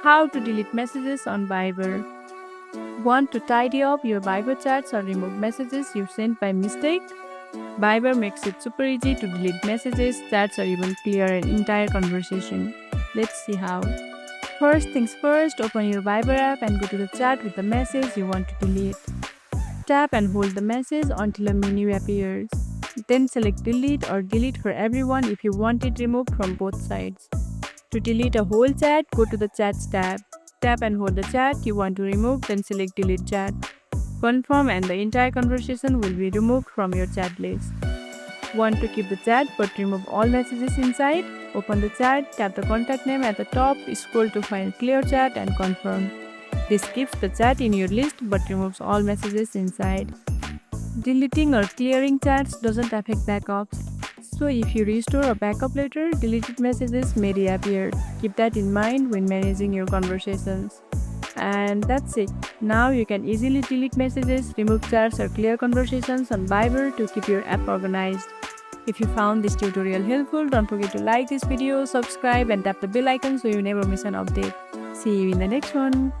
How to delete messages on Viber. Want to tidy up your Viber chats or remove messages you sent by mistake? Viber makes it super easy to delete messages, chats, or even clear an entire conversation. Let's see how. First things first, open your Viber app and go to the chat with the message you want to delete. Tap and hold the message until a menu appears. Then select delete or delete for everyone if you want it removed from both sides. To delete a whole chat, go to the Chats tab. Tap and hold the chat you want to remove, then select Delete Chat. Confirm and the entire conversation will be removed from your chat list. Want to keep the chat but remove all messages inside? Open the chat, tap the contact name at the top, scroll to find Clear Chat and confirm. This keeps the chat in your list but removes all messages inside. Deleting or clearing chats doesn't affect backups. So if you restore or backup later, deleted messages may reappear. Keep that in mind when managing your conversations. And that's it. Now you can easily delete messages, remove chats or clear conversations on Viber to keep your app organized. If you found this tutorial helpful, don't forget to like this video, subscribe and tap the bell icon so you never miss an update. See you in the next one.